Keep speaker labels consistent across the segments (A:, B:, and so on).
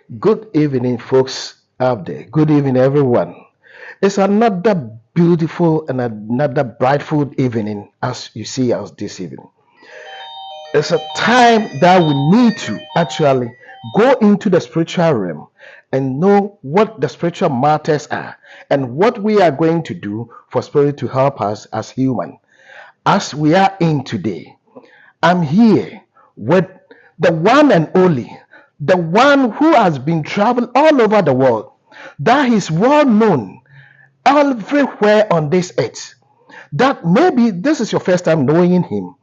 A: Good evening, folks out there. Good evening, everyone. It's another beautiful and another brightful evening as you see us this evening. It's a time that we need to actually go into the spiritual realm and know what the spiritual matters are and what we are going to do for spirit to help us as human. As we are in today, I'm here with the one and only, the one who has been traveling all over the world, that is well known everywhere on this earth. That maybe this is your first time knowing him.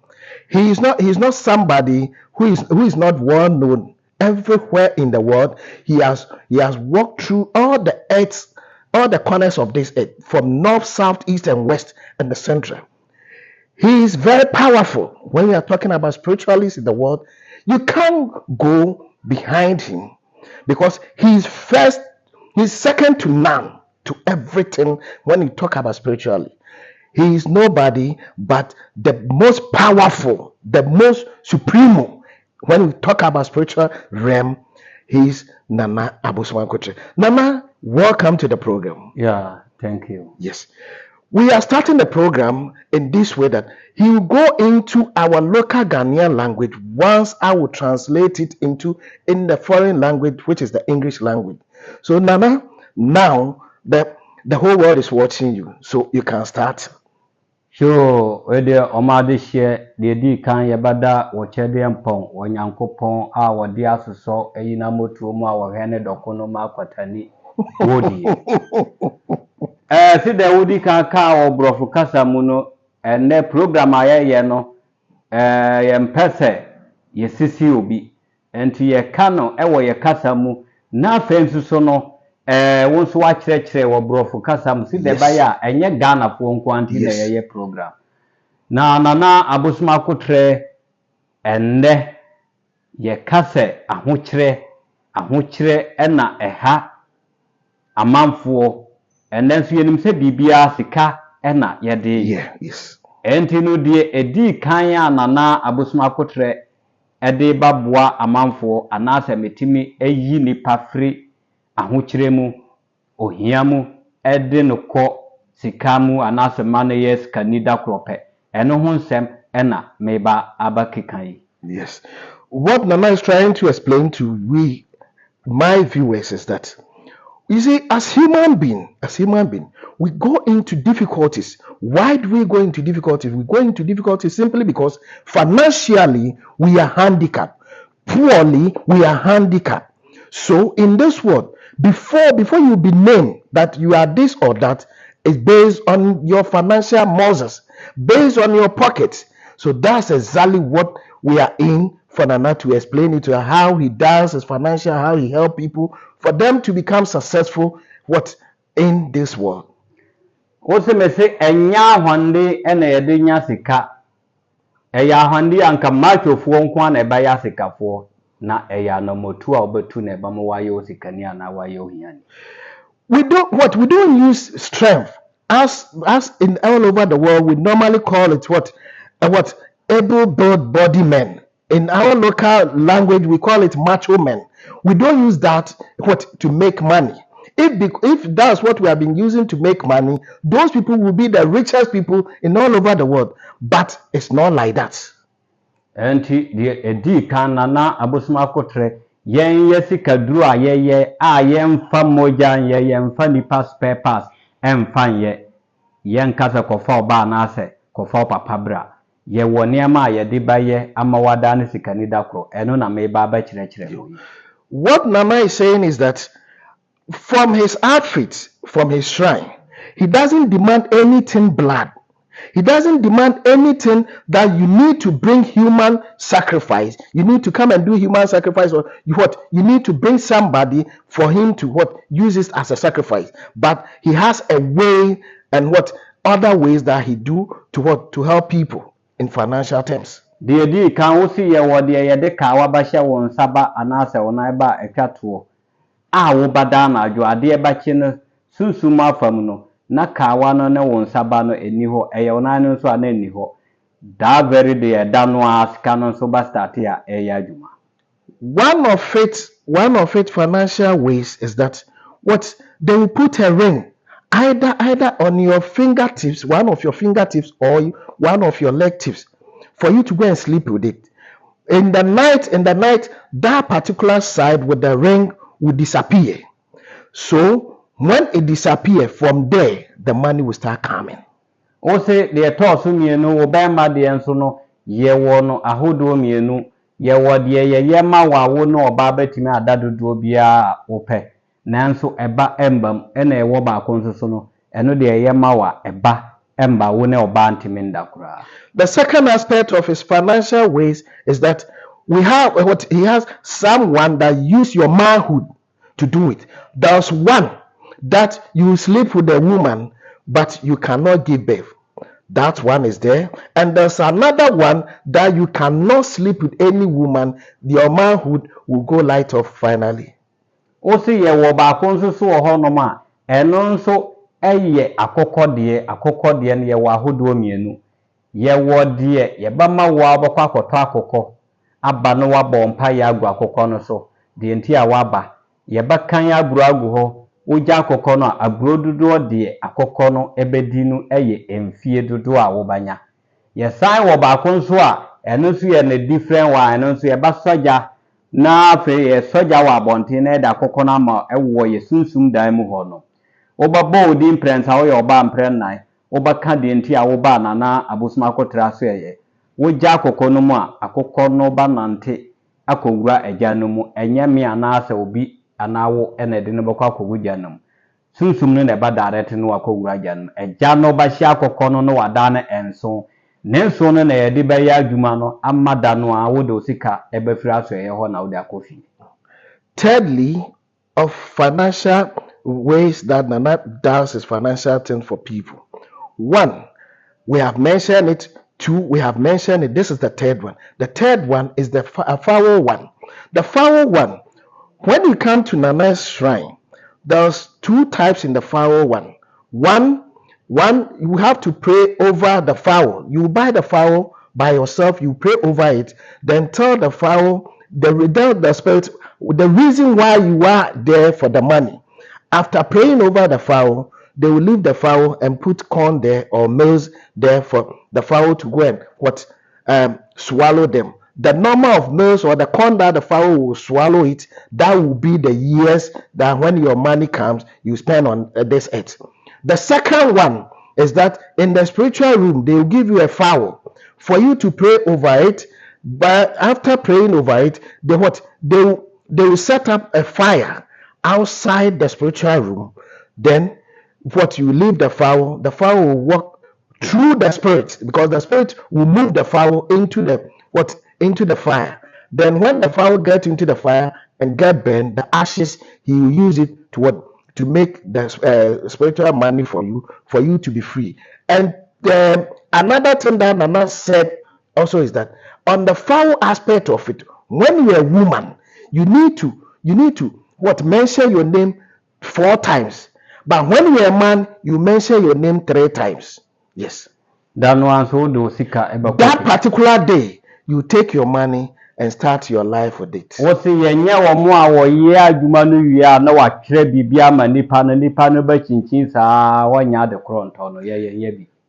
A: He is not somebody who is not well known everywhere in the world. He has walked through all the corners of this earth, from north, south, east, and west, and the central. He is very powerful. When we are talking about spiritualists in the world, you can't go behind him because he's second to none to everything when you talk about spirituality. He is nobody but the most powerful, the most supremo. When we talk about spiritual realm, he's Nana Abosomakotre. Nana, welcome to the program.
B: Yeah, thank you.
A: Yes. We are starting the program in this way that he will go into our local Ghanaian language once I will translate it in the foreign language, which is the English language. So Nana, now the whole world is watching you, so you can start.
B: Sure, wede omade hye de di kan yebada wo chede mpon wo nyankopon a wo de asoso eyina motuo mu a wo hene dokono ma kwatani wodi. Si de wodi kan ka wo brofo kasa mu no ene program ayeye no ye mpese ye sisi obi enti ye ka no e wo ye kasa mu na afensu so no won so wa kyerɛkyerɛ wɔ brofo kasa mu si de ba ya enye Ghana fo nkwanti na ye program na Nana Abosomakotre enne ye kase ahokyerɛ ɛna ɛha amanfo enne nso yenim sɛ bibia sika ɛna ye de
A: yes
B: enti no de edi kan ya Nana Abosomakotre ɛde baboa amanfo anase metimi eyi nipa firi ahokyerɛ mu ohia mu ɛde no kɔ sika mu anase mane yes kanida krope eno ho nsɛm ɛna meba abakekan.
A: Yes, what Nana is trying to explain to my viewers is that, you see, as human being, we go into difficulties. Why do we go into difficulties? We go into difficulties simply because financially we are handicapped, poorly we are handicapped. So in this world, before you be named that you are this or that, is based on your financial muscles, based on your pockets. So that's exactly what we are in for Nana to explain it to how he does his financial, how he help people for them to become successful in this world.
B: Also me say enya hwande ena yede nya sika. Eya hwande anka machofo nko na eba ya sikafo na eya no motu a obetu na eba mo waye osikani ana waye ohiani.
A: We don't use strength as in all over the world. We normally call it able-bodied men. In our local language, we call it macho men. We don't use that to make money. If that's what we have been using to make money, those people will be the richest people in all over the world. But it's not like that.
B: Enti de edi kan Nana Abosomakotre yen yesika duru a yeye a yemfa moja yemfa nipa spare parts emfa yen kasa kofa oba na ase kofa papa bra ye woni ama ye de baye amawada ne sikani dakro eno na me ba ba kyerɛkyerɛ.
A: What Nana is saying is that from his outfit, from his shrine, he doesn't demand anything blood. He doesn't demand anything that you need to bring human sacrifice. You need to come and do human sacrifice, or you need to bring somebody for him to use this as a sacrifice. But he has a way and other ways that he do to help people in financial terms.
B: The idea can also ye wode ye de ka wa ba hye won saba anase wona ba etwato a wo badana adwo ade ba chi no sunsuma afam no na kawa no ne won saba no eni ho eye wona no so ana eni ho that very day da no aska no so ba start ya eya adwuma.
A: one of it financial ways is that what they will put a ring either on your fingertips, one of your fingertips, or one of your leg tips, for you to go and sleep with it. In the night, that particular side with the ring will disappear. So when it disappears from there, the money will start coming.
B: O se de toss mienu wo bema de enso no ye wo no ahodo mienu ye wo de ye ma wa wo no oba betimi adadodo bia wo pe nanso eba embam ena e wo ba konso no eno de ye ma wa eba emba wo ne oba ntimi ndakura.
A: The second aspect of his financial ways is that he has someone that use your manhood to do it. There's one that you sleep with a woman, but you cannot give birth. That one is there. And there's another one that you cannot sleep with any woman. Your manhood will go light off finally.
B: O se ye wo ba konso so ho no ma eno nso eye akokode ne ye wo ahodo mienu. Ye wo de ye ba ma wo abakwa akoto akoko aba no wa bompa ya agu akoko no so de nti a waba ye ba kan ya aguru agu ho oja akoko no aguru dudu de akoko no ebedi no eye emfie dudu a wo banya ye sai wo ba konso a eno so ye na different wa eno so ye ba soja na afi ye soja wa bontin na da akoko na ma ewo ye sunsum dan mu ho no oba bold prince a wo ye oba mpren nan oba ka de nti a wo ba na Abosomakotre aso ye woja akoko no mu a akoko no ba nante akowura agya no mu enye me anaasa obi anawo ene de no bako akowuja no sunsum no na ba direct no akowura agya no agya no ba hia akoko no no wada na enso nenso no na ye de ba ya adwuma no amada no a wo de osika ebefira aso ye ho na wo de akofi.
A: Thirdly, of financial ways that Nana does his financial thing for people. One, we have mentioned it. Two, we have mentioned it. This is the third one. The third one is the fowl one. The fowl one, when you come to Nana's shrine, there's two types in the fowl one. One, you have to pray over the fowl. You buy the fowl by yourself, you pray over it, then tell the fowl the spirit the reason why you are there for the money. After praying over the fowl, they will leave the fowl and put corn there or maize there for the fowl to go and swallow them. The number of maize or the corn that the fowl will swallow it, that will be the years that when your money comes, you spend on this earth. The second one is that in the spiritual room, they will give you a fowl for you to pray over it. But after praying over it, they will set up a fire outside the spiritual room. Then you leave the fowl will walk through the spirit, because the spirit will move the fowl into the fire. Then when the fowl gets into the fire and get burned, the ashes, he will use it to make the spiritual money for you to be free. And another thing that Nana said also is that on the fowl aspect of it, when you're a woman, you need to mention your name 4 times. But when you're a man, you mention your name 3 times. Yes. That particular day, you take your money and start your life with it.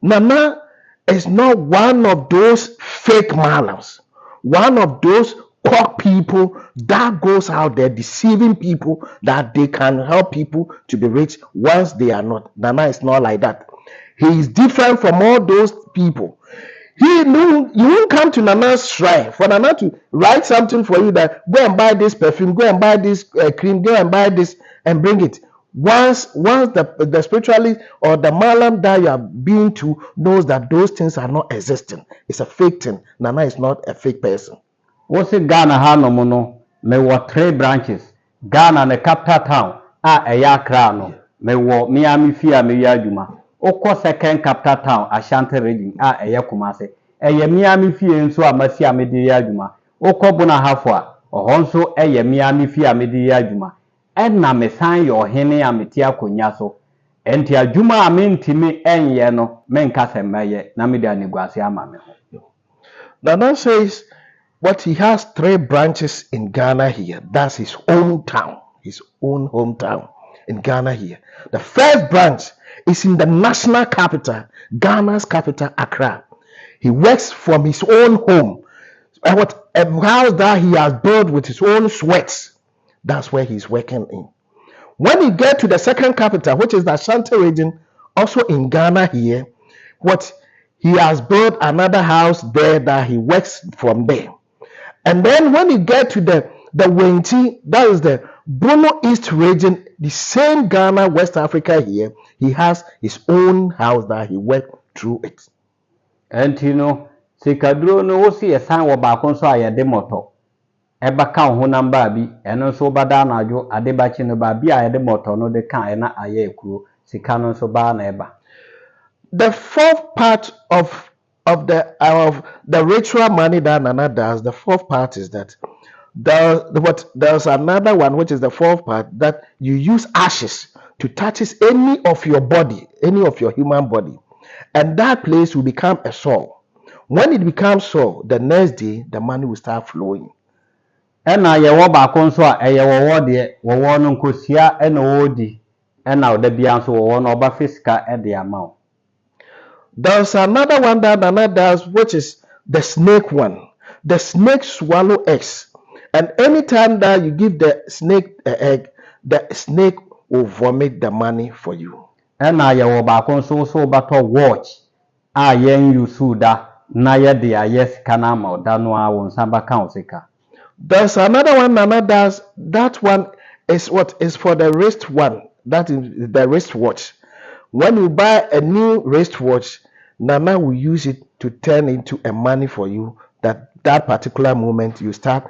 A: Nana is not one of those fake malams, one of those cock people that goes out there deceiving people that they can help people to be rich once they are not. Nana is not like that. He is different from all those people. You won't come to Nana's shrine for Nana to write something for you that go and buy this perfume, go and buy this cream, go and buy this and bring it. Once the spiritualist or the malam that you are being to knows that those things are not existing, it's a fake thing. Nana is not a fake person.
B: What's it Ghana Hanomono? Me were 3 branches. Ghana the capital town. Accra no. Me were Miami Fia Miyajuma. Oko second capital town Ashanti region. Kumasi. Miami Fia nso Amasia Mediyajuma. Oko Bona Hafwa. Ohonso Miami Fia Mediyajuma. Na me san yo hene ametia konya so enti adwuma amentimi enye no menka semeye na me da negwase ama me ho.
A: Nana says But he has 3 branches in Ghana here. That's his hometown, his own hometown in Ghana here. The first branch is in the national capital, Ghana's capital, Accra. He works from his own home. A house that he has built with his own sweats. That's where he's working in. When you get to the second capital, which is the Ashanti region, also in Ghana here, what he has built another house there that he works from there. And then when you get to the Wenchi, that is the Bono East region, the same Ghana, West Africa here, he has his own house that he worked through it.
B: And you know, sikaduro no wosi esan wo baako so ayede moto. Eba ka ho namba bi, eno so bada na adwo adebachi no ba bi ayede moto no de kan na aye ekuro. Sika no so ba na eba.
A: The fourth part of the ritual money that Nana does, the fourth part is that there's another one, which is the fourth part, that you use ashes to touch any of your body, any of your human body, and that place will become a sore. When it becomes sore, the next day the money will start flowing.
B: Ena ye wo baako so a eye wo de wo no nkosia ena wo di ena oda bia so wo no oba fisika e de ama wo.
A: There's another one that Nana does, which is the snake one. The snake swallow eggs. And anytime that you give the snake an egg, the snake will vomit the money for you.
B: Ena ye wo baako so bato watch a yen yusu da na ye de ayesika na ama oda no a won san baka osika.
A: There's another one Nana does. That one is what is for the wrist one. That is the wristwatch. When you buy a new wristwatch, Nana will use it to turn into a money for you. That particular moment you start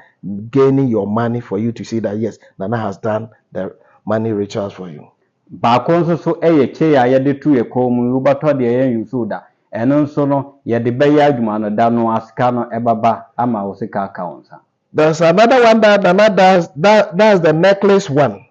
A: gaining your money for you to see that yes, Nana has done the money rituals for you.
B: Baako so eye che ya ye de tu ye komu yu bato de yen yusu da. Eno nso no ye de be ya adwuma no da no asika no ebaba ama osika aka onsa.
A: There's another one that Nana does. That's the necklace one.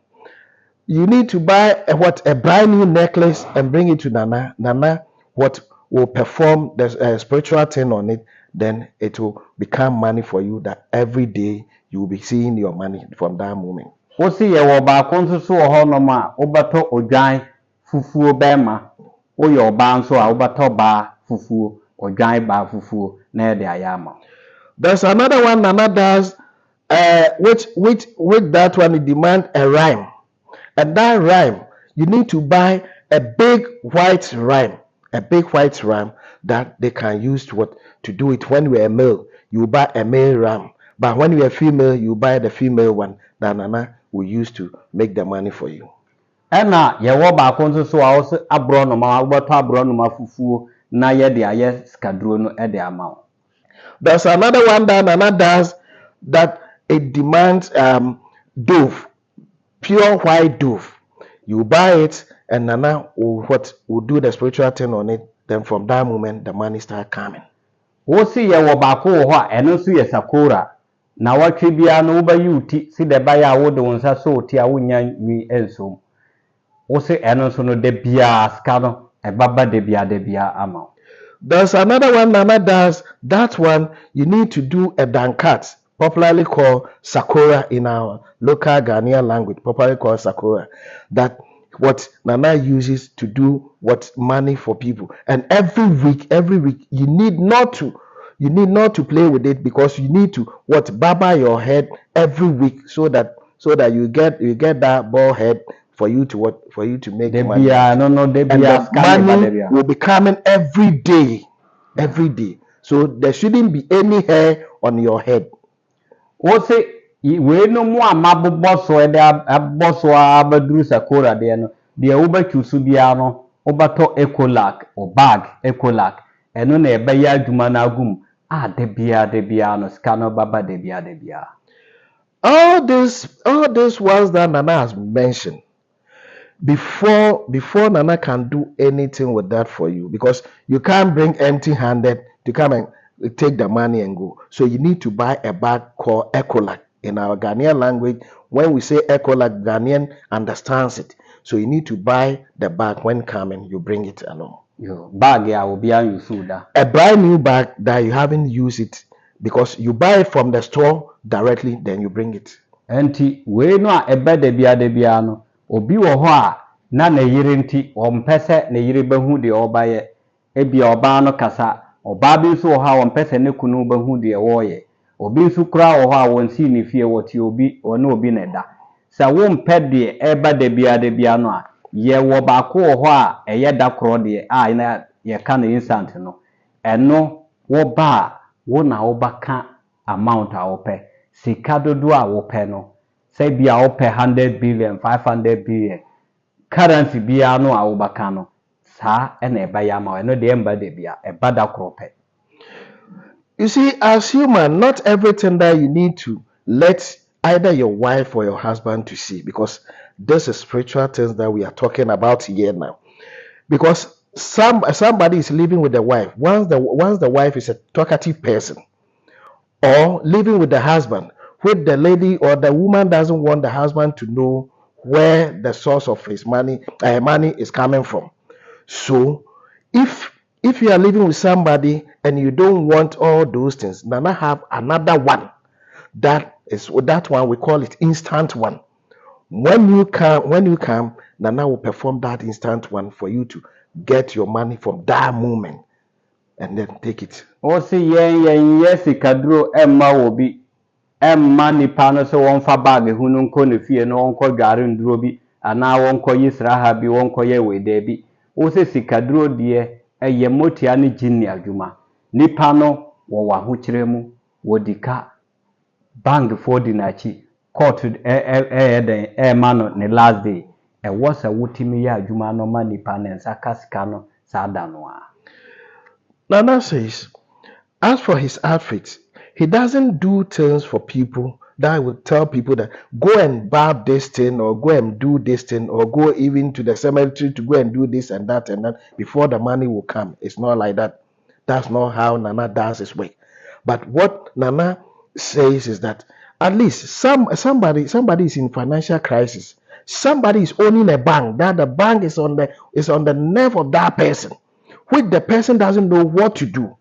A: You need to buy a brand new necklace and bring it to Nana. Nana will perform the spiritual thing on it. Then it will become money for you that every day you will be seeing your money from that moment.
B: Wosi ye wo baako nso so ho no ma obato odwan fufuo bema wo ye oba nso a obato ba fufuo odwan ba fufuo na e de ayama.
A: There's another one Nana does, which with that one it demand a rhyme, and that rhyme you need to buy a big white rhyme that they can use to do it. When you're a male, you buy a male rhyme, but when you're a female, you buy the female one that Nana will use to make the money for you.
B: Ena ye wo baako nso so a wo se abro no ma obato abro no ma fufuo na ye de aye skaduro no e de ama.
A: There's another one that Nana does that it demands dove, pure white dove. You buy it and Nana will do the spiritual thing on it. Then from that moment the money start coming.
B: Wosi ye wo baako ho a eno so ye sakora na watwe bia no wo ba yuti si de ba ya wo de wonsa so oti a wonya nwi enso. Wosi eno so no de bia ska no e baba de bia ama.
A: There's another one Nana does. That one you need to do a dankat, popularly called sakora in our local Ghanaian language, popularly called sakora. That what Nana uses to do what money for people. And every week you need not to play with it, because you need to barber your head every week so that you get that bald head for you to make money. And the money will be coming every day. So there shouldn't be any hair on your head.
B: Wosi we no mu amabbo so e de abbo so abaduru sakora de no de wo batwusu bia no obato ecolac or bag ecolac eno na ebe ya adwuma na agum a de bia no ska no baba de bia.
A: All these ones that Nana has mentioned, before Nana can do anything with that for you, because you can't bring empty-handed to come and take the money and go. So you need to buy a bag called Ecolac. In our Ghanaian language, when we say Ecolac, Ghanaian understands it. So you need to buy the bag. When coming, you bring it along.
B: Yo bag ya will be a brand
A: new bag that you haven't used it because you buy it from the store directly, then you bring it.
B: Enti we no a ebe de bia no obi wo ho a na na yire nti o mpese na yire behu de oba ye ebia oba no kasa oba bi nso wo ha wo mpese ne kunu behu de wo ye obi nso kura wo ho a won si ne fie wo ti obi ono obi ne da sa wo mpe de eba de bia no a ye wo ba ko wo ho a eye da kro de a na ye ka na instant no eno wo ba wo na wo baka amount a wo pe sika dodo a wo pe no say bia wo pe 100 billion 500 billion currency bia no a wo baka no sa e na eba ya ma eno de emba de bia eba da kro pe.
A: You see, as human, not everything that you need to let either your wife or your husband to see, because this is spiritual things that we are talking about here now. Because somebody is living with the wife. Once the wife is a talkative person, or living with the husband, with the lady or the woman doesn't want the husband to know where the source of his money is coming from. So if you are living with somebody and you don't want all those things, Nana have another one. That one we call it instant one. When you come, Nana will perform that instant one for you to get your money from that moment and then take it.
B: O si yen yes kadro emma wo bi emma nipa no so won fa bag hunu nko ne fie no won ko dware nduro bi ana won ko yisra ha bi won ko ye we de bi o se sikadro de eye motia ne jinni adwuma nipa no wo wa ho kire mu wo dika bank for di na chi court den ma no ne last day e wo sa wutimi ya adwuma no ma nipa ne nsa kasika no sa da no a.
A: Nana says, as for his outfit, he doesn't do things for people that will tell people that go and barb this thing or go and do this thing or go even to the cemetery to go and do this and that before the money will come. It's not like that. That's not how Nana does his work. But what Nana says is that at least somebody is in financial crisis. Somebody is owning a bank, that the bank is on the nerve of that person, which the person doesn't know what to do.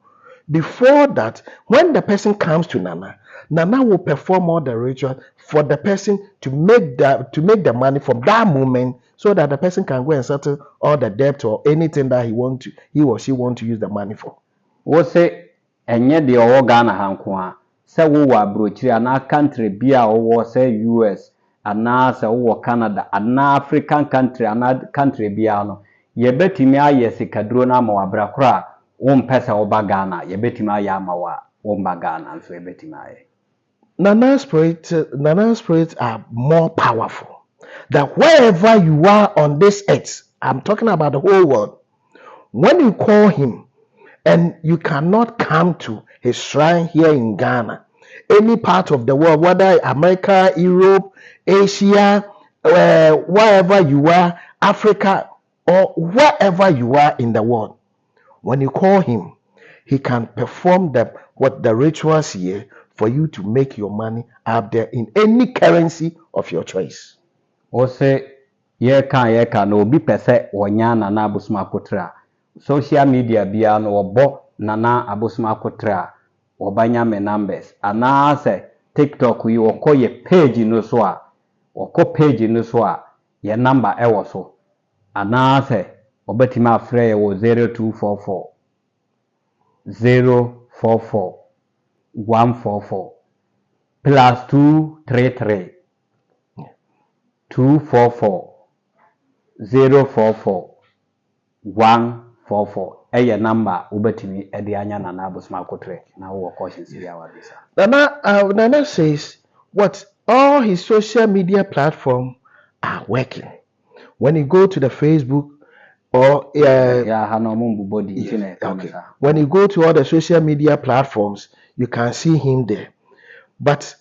A: Before that, when the person comes to Nana, Nana will perform all the ritual for the person to make the money from that moment, so that the person can go and settle all the debt or anything that he or she want to use the money for.
B: Wo se enye de owo Ghana hanko a se wo wa brochiri ana country bia owo se US ana se wo Canada ana African country ana country bia no ye betimi aye sikaduro na ma wabra kra wo mpesa wo ba Ghana ye betimi aye ama wa wo ba Ghana so ye betimi aye.
A: Nana's spirits are more powerful. That wherever you are on this earth, I'm talking about the whole world, when you call him and you cannot come to his shrine here in Ghana, any part of the world, whether America, Europe, Asia, wherever you are, Africa, or wherever you are in the world, when you call him, he can perform the rituals here for you to make your money out there in any currency of your choice.
B: O se ye kan no obi pese wonya Nana Abosomakotre social media bia no obo Nana Abosomakotre obanya me numbers ana se TikTok yi okoye page no so a ye number e wo so ana se obetima afre ye wo 0244 044 144 plus 233 244 044 144 eye number ubetimi ede anya Nana Abosomakotre na wo questions ya wabisa.
A: Nana says what all his social media platforms are working. When you go to the Facebook or when you go to all the social media platforms, you can see him there. But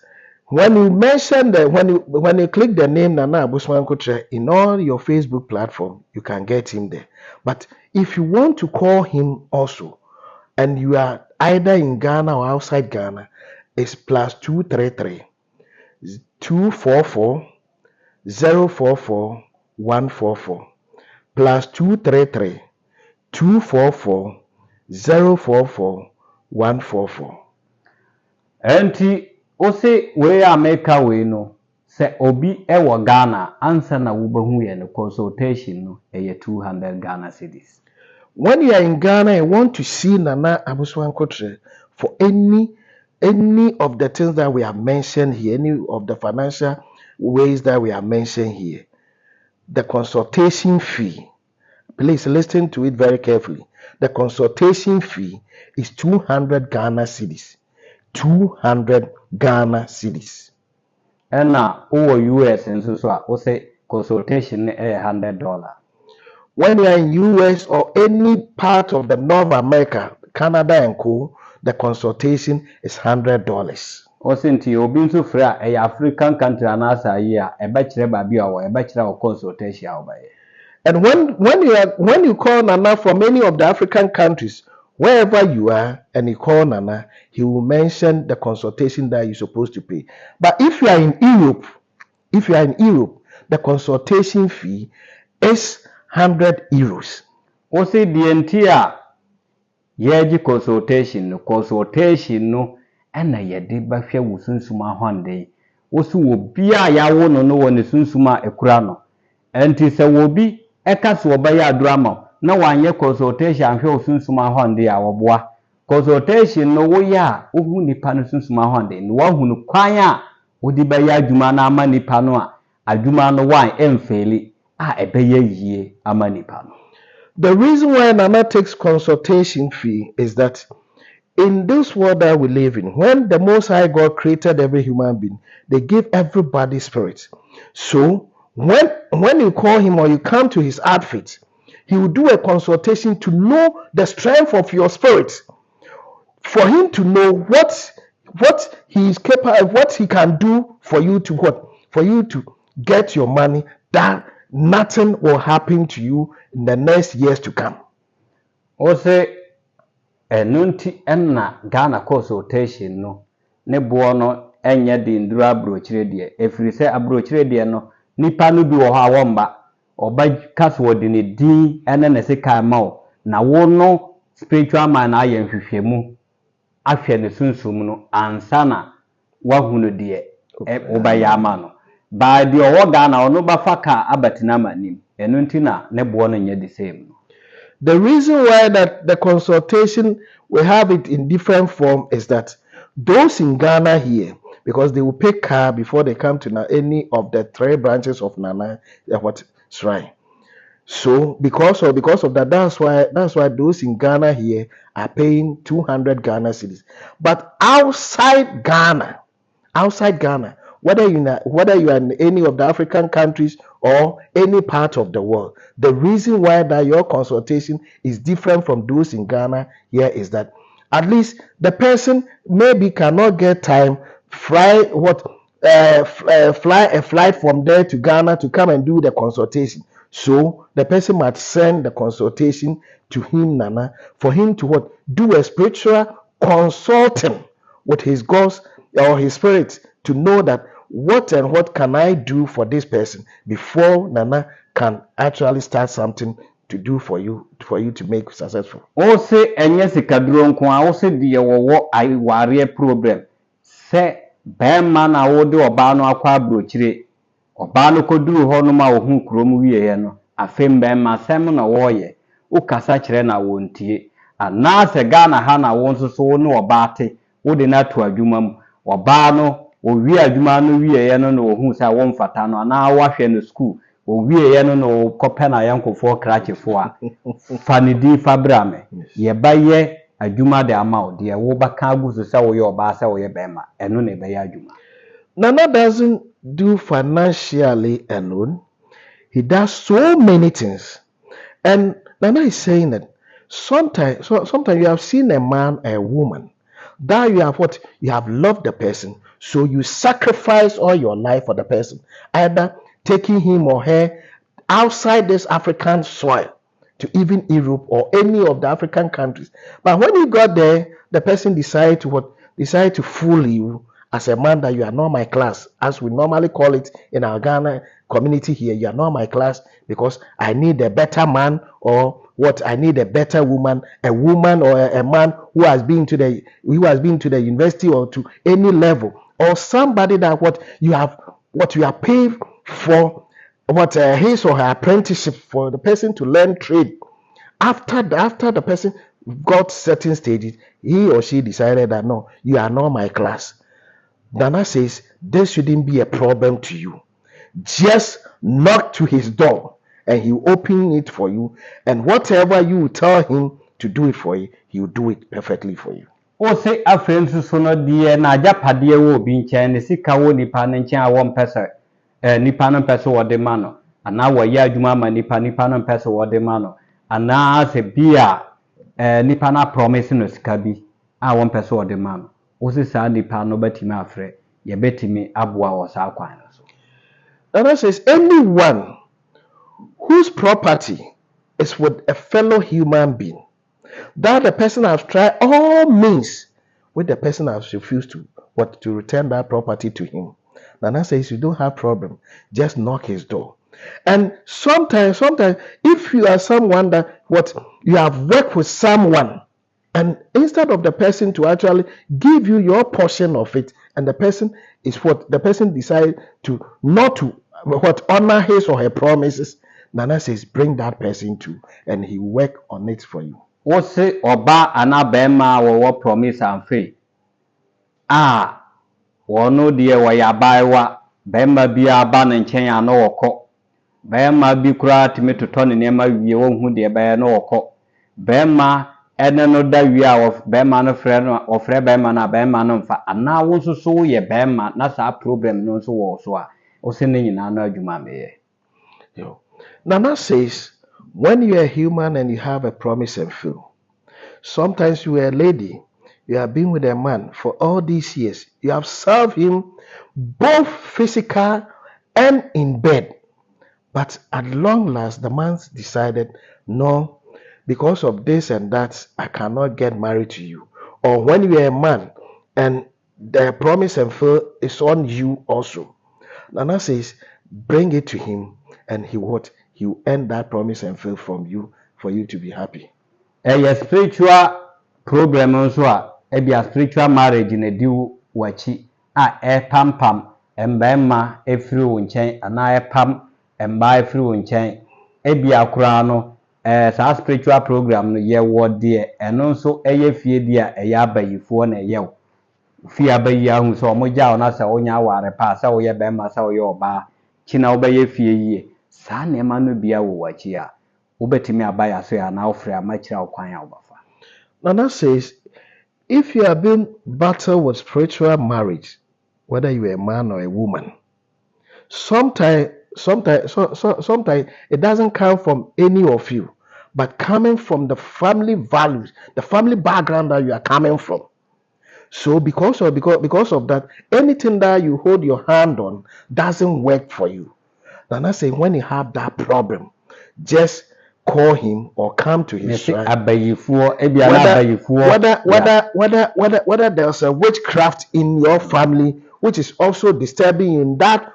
A: when you mention when you click the name Nana Abosomakotre in all your Facebook platform, you can get him there. But if you want to call him also, and you are either in Ghana or outside Ghana, it's plus 233 244 044 144 plus 233 244 044 144.
B: enti ose we America we no se obi ewo Ghana ansa na wobehu ye no consultation no 200 Ghana cedis.
A: When you are in Ghana and want to see Nana Abosomakotre for any of the things that we have mentioned here, any of the financial ways that we have mentioned here, the consultation fee, please listen to it very carefully. The consultation fee is 200 Ghana cedis. 200 Ghana cedis.
B: And now over US and so ose consultation $100.
A: When you are in US or any part of the North America, Canada and co, the consultation is $100.
B: Osinti obi nso frɛ a African country anasa yi a ɛbɛkyerɛ baabi a wɔ ɛbɛkyerɛ wɔ consultation a wobɛyɛ.
A: And when you call Nana from any of the African countries, wherever you are, and you call Nana, he will mention the consultation that you're supposed to pay. But if you are in Europe, the consultation fee is €100.
B: Osi deɛ nti a yɛgye consultation no ɛna yɛde bɛhwɛ wo sunsum ahwande. Osi wɔ bi a yawo no wɔ ne sunsum a ekura no. Enti sɛ wɔ bi ɛka so ɔbɛyɛ adurama na wanyɛ consultation ahwɛ wo sunsum ahwande a wɔboa. Consultation no woyɛ a wohu nipa no sunsum ahwande no wahu no kwan a wodi bɛyɛ adwuma na ama nipa no a adwuma no wan ɛmfɛli a ɛbɛyɛ yie ama nipa no.
A: The reason why Nana takes consultation fee is that in this world that we live in, when the Most High God created every human being, they give everybody spirit. So when you call him or you come to his outfit, he will do a consultation to know the strength of your spirit, for him to know what he is capable, what he can do for you to get your money, that nothing will happen to you in the next years to come.
B: Ose enunti enna Ghana consultation no ne boɔ no enye de nduru abrochire de efiri sɛ abrochire de no nipa no bi wɔ hɔ a wɔmba ɔba kaso wɔde ne din ene ne sika ma wo na wo no spiritual man na ayɛ nhwehwɛmu ahwɛ ne sunsum no ansa na wahu no de ɔbɛyɛ ama no ba de ɔwɔ Ghana ɔno ba fa ka abatina manim enunti na ne boɔ no nyɛ the same no.
A: The reason why that the consultation we have it in different form is that those in Ghana here, because they will pay car before they come to any of the 3 branches of Nana Shrine. So because of that, that's why those in Ghana here are paying 200 Ghana cedis. But outside Ghana, whether you are in any of the African countries or any part of the world, the reason why that your consultation is different from those in Ghana here is that at least the person maybe cannot get time fly a flight from there to Ghana to come and do the consultation. So the person might send the consultation to him, Nana, for him to do a spiritual consulting with his gods or his spirit to know that what can I do for this person before Nana can actually start something to do for you to make successful.
B: Ose enye sikaduro nko a ose de yewo aiware problem se bema na wode oba no akwa abrochire oba no koduru ho no ma ohun krom wiye no afem bema sem na woye ukasa kire na wontie ana se Ghana ha na won so wo ne oba ate wode na to adwuma mu oba no owi adwuma no wiye no na ohun sa won fata no ana wahwe no school owie ye no kope na yankofo krachefo a fanidi fabrame ye baye adwuma de ama de wo baka aguso se wo ye oba se wo ye bema eno na be adwuma.
A: Nana doesn't do financially alone. He does so many things. And Nana is saying that sometimes you have seen a man or a woman that you have loved the person, so you sacrifice all your life for the person, either taking him or her outside this African soil to even Europe or any of the African countries. But when you got there, the person decided to fool you as a man that you are not my class, as we normally call it in our Ghana community here. You are not my class because I need a better man, or what I need a better woman, a woman or a man who has been to the university or to any level, or somebody that what you have paid for his or her apprenticeship for the person to learn trade. After the person got certain stages, he or she decided that no, you are not my class. Nana says this shouldn't be a problem to you. Just knock to his door and he will open it for you, and whatever you tell him to do it for you, he will do it perfectly for you.
B: O say afei nso so no de na agapade wo obi nkyɛn ne sika wo nipa ne nkyɛn a wo mpɛsɛ nipa no mpɛsɛ wo de ma no ana wo yɛ adwuma ma nipa no mpɛsɛ wo de ma no ana se bia nipa na promise no sika bi a wo mpɛsɛ wo de ma no wo se saa nipa no betimi afrɛ ye betimi aboa wo saa kwan no so.
A: That says anyone whose property is with a fellow human being, that the person has tried all means with the person has refused to return that property to him. Nana says you don't have problem, just knock his door. And sometimes if you are someone that you have worked with someone, and instead of the person to actually give you your portion of it, and the person decides to not to honor his or her promises, Nana says bring that person to, and he work on it for you.
B: What say oba anabema wo promise and faith wono de wo ya baiwa bema bi aba ne nchen ya no wokọ bema bi kura timi totọ ne nema wie wo hu de be no wokọ bema ene no da wie a bema no frɛ no ofrɛ bema na bema no mfa ana wo nso so ye bema na sa problem no nso wo so a o se ne nyina no adwuma meye.
A: Nana says when you are human and you have a promise and fail, sometimes you are a lady, you have been with a man for all these years, you have served him both physical and in bed, but at long last the man decided, no, because of this and that, I cannot get married to you. Or when you are a man and the promise and fail is on you also, Nana says bring it to him, and he will end that promise and fail from you for you to be happy.
B: A spiritual program also a spiritual marriage in a do wachi pam embema efiri wo nkyɛn ana pam emba efiri wo nkyɛn akura no sa spiritual program no ye wo de eno nso eye fie di a eye abayifo na eye wo fie abayi ahu so mo gya ona sa onya aware pa sa wo ye bema sa wo ye oba kina wo be ye fie yie sa na ema no bia wo wachi a ubetimi abaya so ya na ofre amachira okwan ya obafa.
A: Nana says if you have been battled with spiritual marriage, whether you are a man or a woman, sometimes it doesn't come from any of you, but coming from the family values, the family background that you are coming from. So because of that, anything that you hold your hand on doesn't work for you. Nana say when you have that problem, just call him or come to his shrine. Whether there's a witchcraft in your family which is also disturbing you in that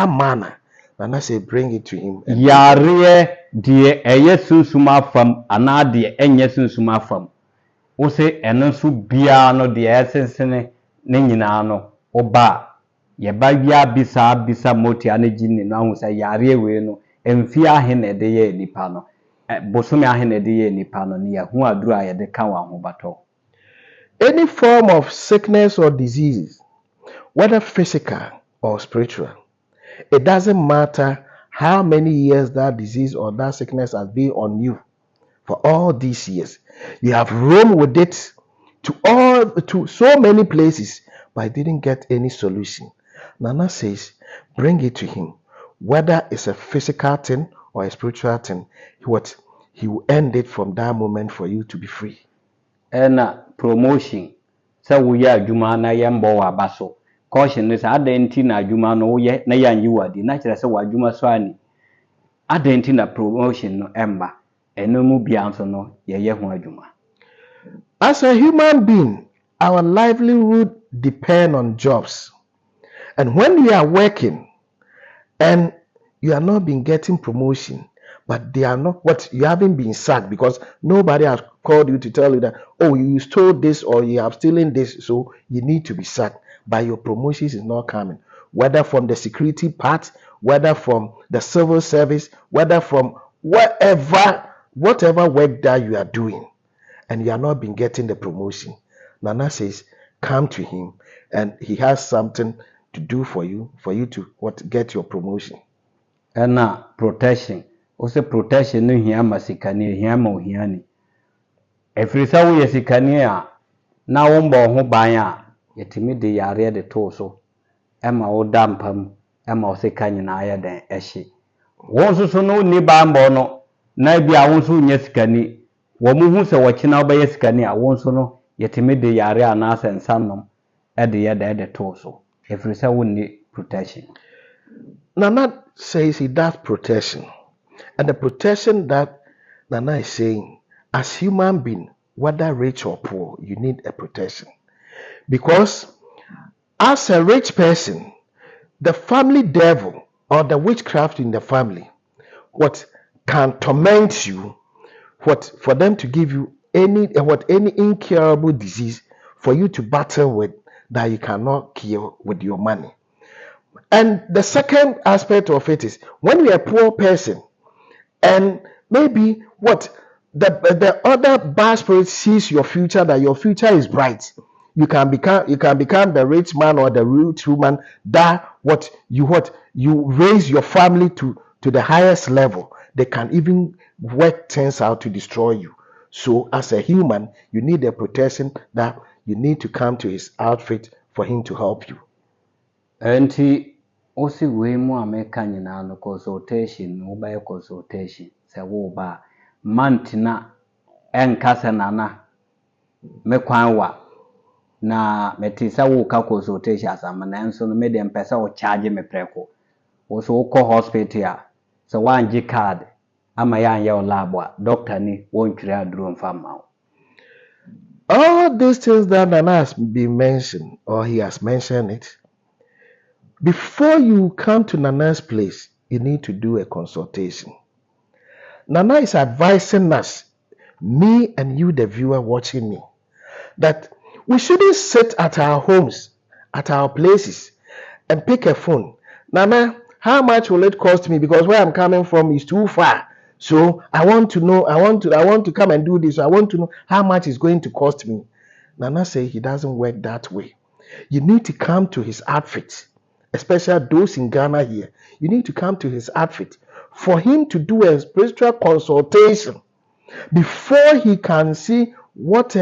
A: manner, and I say bring it to him.
B: Yare die eye sunsuma fam ana die enye sunsuma fam. Wo se eno so bia no de esensene ne nyina no oba ye ba wia bisa moti anaji ni no ahu say yare we no emfi ahe na de ye nipa no bosomi ahe na de ye nipa no ne hu aduru a ye de ka wa ho bato.
A: Any form of sickness or disease, whether physical or spiritual, it doesn't matter how many years that disease or that sickness has been on you. For all these years, you have roamed with it to so many places, but I didn't get any solution. Nana says, bring it to him. Whether it's a physical thing or a spiritual thing, he will end it from that moment for you to be free.
B: And promotion, so we are Juma na yambo wa baso. Caution is adenti na Juma no ye na yanyu adi natural so wa Juma swani. Adenti na promotion no emba. Eno mu bianso no ye ho adwuma.
A: As a human being, our livelihood depend on jobs. And when we are working and you are not been getting promotion, but they are not what you haven't been sacked because nobody has called you to tell you that, oh, you stole this or you have stolen this, so you need to be sacked. But your promotions is not coming, whether from the security part, whether from the civil service, whether from whatever work that you are doing, and you are not been getting the promotion. Nana says, come to him, and he has something to do for you to what get your promotion.
B: Ɛna protection. Also protection no hia ma sikani, hia ma ohiani. Ɛfiri sɛ woyɛ sikani a na wo mbɔ ho ban a yɛtumi de yare de to so. Ɛma wo da mpam, ɛma wo sika nyinaa yɛ den ɛhye. Wo nso so no ni ba mbɔ no na bi a wo nso nyɛ sikani. Wo mu hu sɛ wɔkyena wobɛyɛ sikani a wo nso no yɛtumi de yare anaasɛ nsanom ɛde yɛ de to so. Ɛfiri sɛ wo ni protection.
A: Nana says he does protection. And the protection that Nana is saying, as human being, whether rich or poor, you need a protection. Because as a rich person, the family devil or the witchcraft in the family, what can torment you, what for them to give you any incurable disease for you to battle with that you cannot cure with your money. And the second aspect of it is when you're a poor person and maybe what the other bad spirit sees your future, that your future is bright, you can become the rich man or the rich woman that you raise your family to the highest level. They can even work things out to destroy you. So as a human, you need a protection that you need to come to his outfit for him to help you.
B: Enti osi we mu ameka nyina no consultation no by consultation se wo ba mantina enkasa nana me kwan wa na meti se wo ka consultation asama na enso no me de mpesa wo charge me preko wo so wo hospital a se wanji card ama ya anya o lab a doctor ni won twire aduro mfa ma.
A: All these things that Nana has been mentioned, or he has mentioned it, before you come to Nana's place, you need to do a consultation. Nana is advising us, me and you, the viewer watching me, that we shouldn't sit at our homes, at our places, and pick a phone. Nana, how much will it cost me? Because where I'm coming from is too far. So I want to know, I want to come and do this. I want to know how much it's going to cost me. Nana says he doesn't work that way. You need to come to his outfit, especially those in Ghana here. You need to come to his outfit for him to do a spiritual consultation before he can see what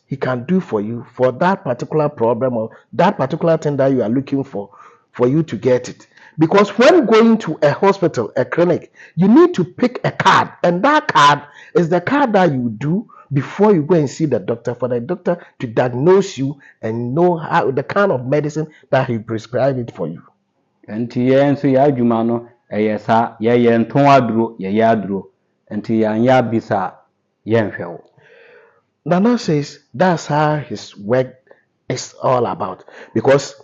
A: he can do for you for that particular problem or that particular thing that you are looking for you to get it. Because when going to a hospital, a clinic, you need to pick a card, and that card is the card that you do before you go and see the doctor, for the doctor to diagnose you and know how the kind of medicine that he prescribed it for you.
B: Enti yen so ya adwuma no eyesa ye nton aduro ye aduro enti ya bisa yen hwewo.
A: Nana says that's how his work is all about, because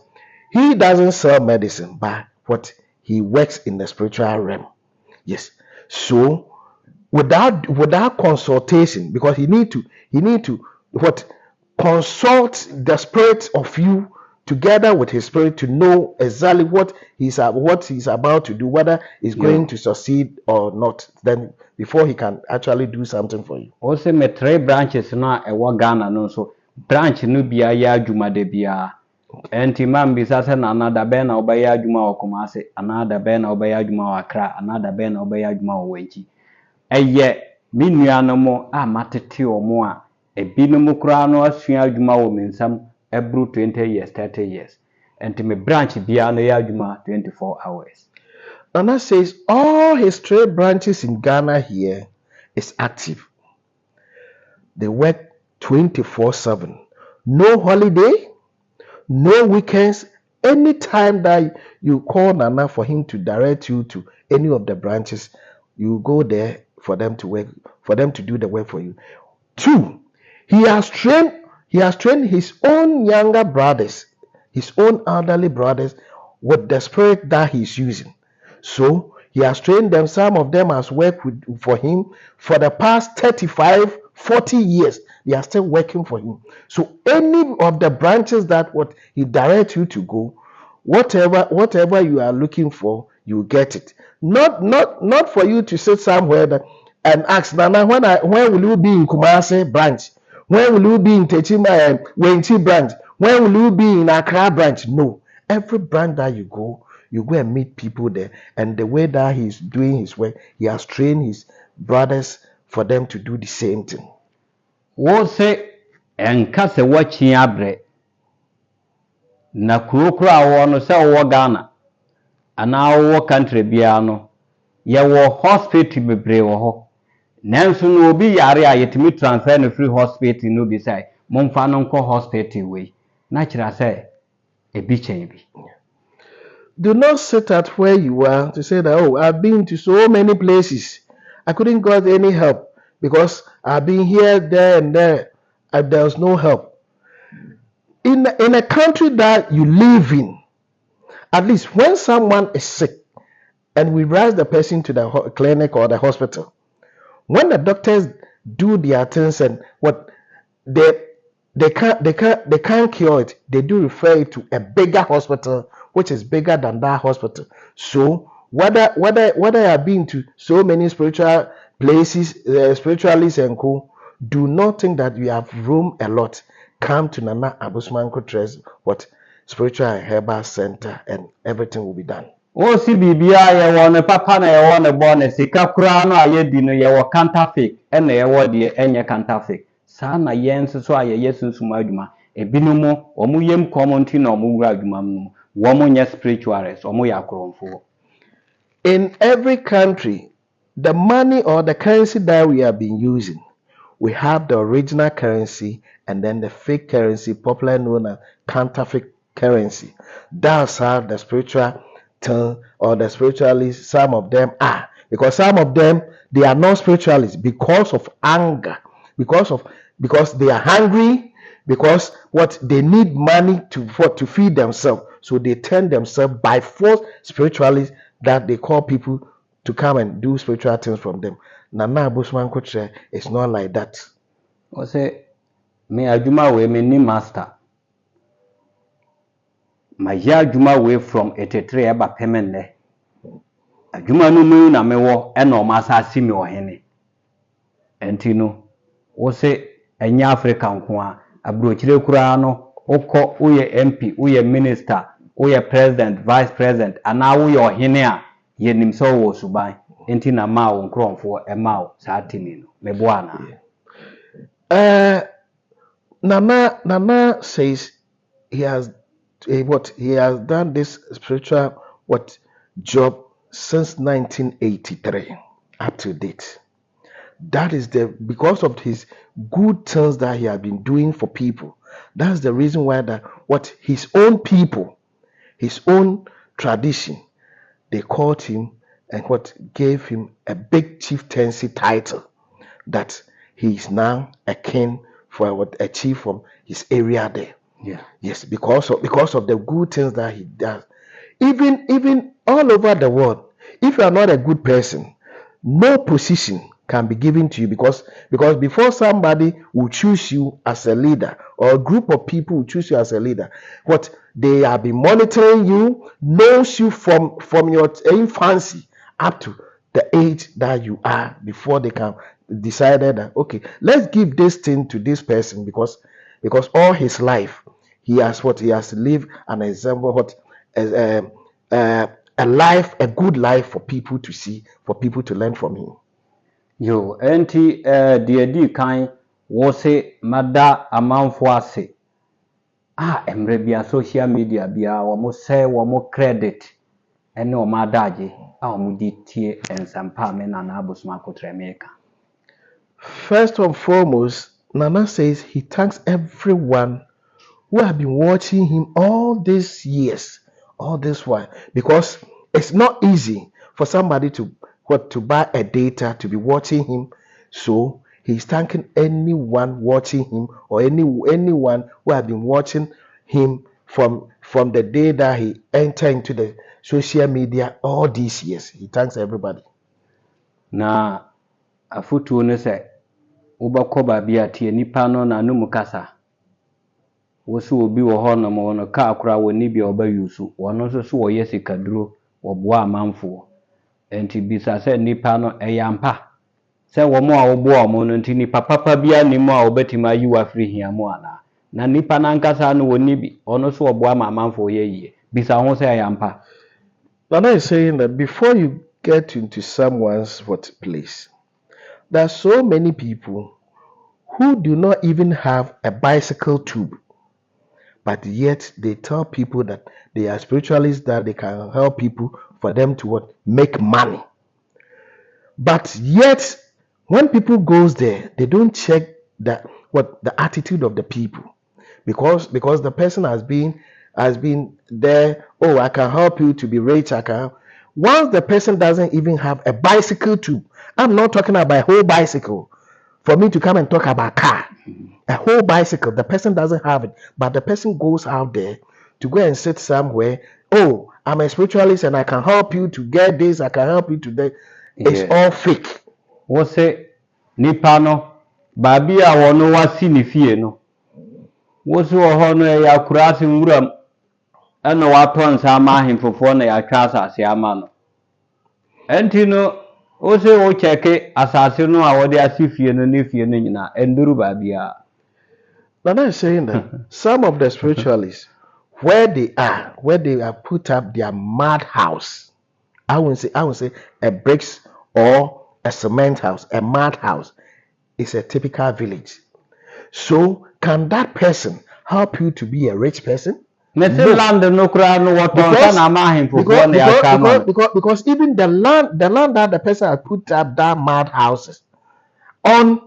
A: he doesn't sell medicine, but what he works in the spiritual realm. Yes. So without consultation, because he need to what consult the spirit of you together with his spirit to know exactly what he's about to do, whether he's going to succeed or not, then before he can actually do something for you.
B: Also me 3 branches na ewo Ghana no so branch no bia ya adwuma de bia enti man bisa se na another ben na obaya adwuma wo Kumasi, another ben na obaya adwuma wo Accra, another ben na obaya adwuma wo Wenchi. Eye me nuanom a matete omo a ebinom kura no asua adwuma wo mensam ebru 20 years 30 years enti me branch bia no ya adwuma 24 hours.
A: Nana says all his 3 branches in Ghana here is active. They work 24/7. No holiday, no weekends. Anytime that you call Nana for him to direct you to any of the branches, you go there for them to work, for them to do the work for you. 2, he has trained his own younger brothers, his own elderly brothers, with the spirit that he's using. So He has trained them. Some of them has worked for him for the past 35, 40 years. They are still working for him. So any of the branches that what he directs you to go, whatever you are looking for, you get it. Not for you to sit somewhere and ask, Nana, when will you be in Kumasi branch? When will you be in Techima Wenchi branch? When will you be in Accra branch? No. Every branch that you go and meet people there. And the way that he's doing his work, he has trained his brothers for them to do the same thing.
B: Wo se enka se wachi abre na kurokura wo no se wo Ghana ana wo country bia no ye wo hospital bebre wo ho nanso no obi yare a yetimi transfer no free hospital no bi sai momfa no nko hospital we na kira say ebi chen bi.
A: Do not sit at where you are to say that, oh, I've been to so many places. I couldn't get any help because I've been here, there, and there, and there's no help. In a country that you live in, at least when someone is sick and we rush the person to the clinic or the hospital, when the doctors do their things and what they can't cure it, they do refer it to a bigger hospital which is bigger than that hospital. So whether you have been to so many spiritual places, spiritualists and co, do not think that you have room a lot. Come to Nana Abosomakotre's what spiritual and herbal center and everything will be done.
B: O si bibia ye wo ne papa na ye wo ne bo ne sika kura no aye di no ye wo counterfeit e na ye wo de enye counterfeit saa na ye nso aye yesunsum adwuma ebinom omo yem community na omo wura adwuma no wo mo nye spiritualists omo ya akoromfo.
A: In every country, the money or the currency that we have been using, we have the original currency and then the fake currency, popularly known as counterfeit currency. That's how the spiritual term or the spiritualists, some of them are. Because some of them, they are not spiritualists because of anger, because they are hungry, because what they need money to feed themselves. So they turn themselves by force spiritualists that they call people to come and do spiritual things from them. Nana Abosomakotre is not like that.
B: O say me adwuma we me ni master. My adwuma we from 83 eba pemene. Adwuma no mu na me wo e na o ma sa si me ohene. Enti no wo se enya Africa nko a abrochire kura no ukọ uye MP uye minister uye president vice president ana uye ohene a yenim so wo suban enti na ma wo nkromfo e ma wo sa timi no mebo ana.
A: Nana says he has done this spiritual job since 1983 up to date. That is because of his good things that he has been doing for people. That's the reason why his own people, his own tradition, they called him and gave him a big chieftaincy title, that he is now a king for a chief from his area there.
B: Yeah.
A: Yes, because of the good things that he does. Even all over the world, if you are not a good person, no position can be given to you because before somebody will choose you as a leader or a group of people will choose you as a leader, they have been monitoring you, knows you from your infancy up to the age that you are before they can decided that okay, let's give this thing to this person because all his life he has lived an example a good life for people to see, for people to learn from him.
B: Yo, enti di kan wo se mada amanfo ase emre bia social media bia wo mo say wo mo credit ene o ma daje wo mo di tie ensampa me na Abosomakotre meka.
A: First and foremost, Nana says he thanks everyone who have been watching him all these years, all this while, because it's not easy for somebody to buy a data to be watching him. So he's thanking anyone watching him or anyone who have been watching him from the day that he entered into social media all these years. He thanks everybody.
B: Na afotuo ne sɛ wobɛkɔ baabi a tie nipa no na no mu kasa. Wosi obi wɔ hɔ nom wɔ no kaa kora wɔ ni bi ɔbɛyusu. Wɔno nso so wɔyɛ sikaduro wɔboa amanfoɔ. Enti bisa sɛ nipa no ɛyɛ ampa. Sɛ wɔn a wɔboa wɔn no nti nipa papa bi anim a wɔbɛtumi ayi wafiri hia mu ana. Na nipa nankasa no wɔ ni bi ɔno so wɔboa amanfoɔ yɛ yie. Bisa ho sɛ ɛyɛ ampa.
A: Nana is saying that before you get into someone's place, there are so many people who do not even have a bicycle tube, but yet they tell people that they are spiritualists, that they can help people for them to make money. But yet, when people goes there, they don't check the attitude of the people, because the person has been there. Oh, I can help you to be rich. I can. Once the person doesn't even have a bicycle tube, I'm not talking about a whole bicycle. For me to come and talk about car, a whole bicycle, the person doesn't have it, but the person goes out there to go and sit somewhere. Oh, I'm a spiritualist and I can help you to get this. I can help you to that. It's all fake.
B: What say nipa no baabi a wono wasi ne fie no. Wo so ho no ya kurase nwuram ana wato nsa ma ahemfofo na ya twa asase ama no. Enti no wo se wo cheke asase no a wode asi fie no ne fie no nyina enduru baabi a.
A: But I'm saying that some of the spiritualists, where they have put up their mad house, I won't say a bricks or a cement house, a mad house is a typical village. So can that person help you to be a rich person?
B: No.
A: Because even the land that the person has put up that mad houses on,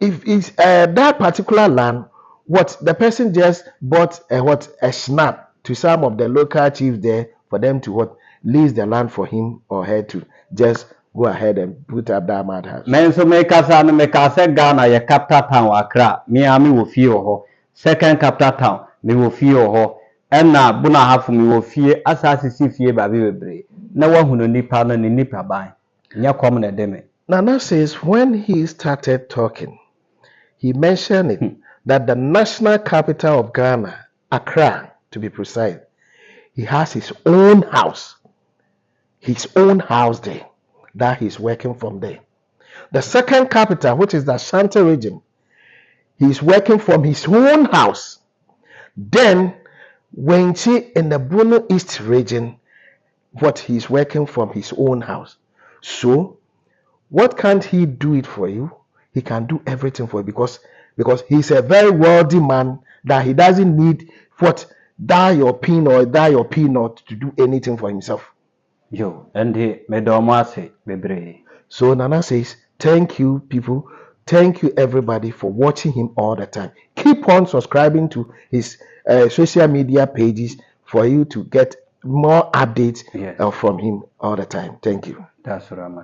A: if it's that particular land, what the person just bought a snap to some of the local chiefs there for them to lease the land for him or her to just go ahead and put up that mad house.
B: Men so make us Ghana your capital town Accra. Me will feel ho. Second capital town me will feel ho. And na buna hafu me will fear asasi fie baby bebre. Na wahuno nipa no ni nipa ban. Nya kom na deme.
A: Nana says when he started talking, he mentioned it that the national capital of Ghana, Accra to be precise, he has his own house there that he's working from there. The second capital, which is the Ashanti region, he's working from his own house. Then Wenchi in the Bruno East region, he's working from his own house. So what can't he do it for you? He can do everything for you because he's a very wealthy man that he doesn't need die your pin or die your peanut to do anything for himself.
B: Yo, and he medomase bebre.
A: So Nana says, thank you people, thank you everybody for watching him all the time. Keep on subscribing to his social media pages for you to get more updates from him all the time. Thank you.
B: That's right.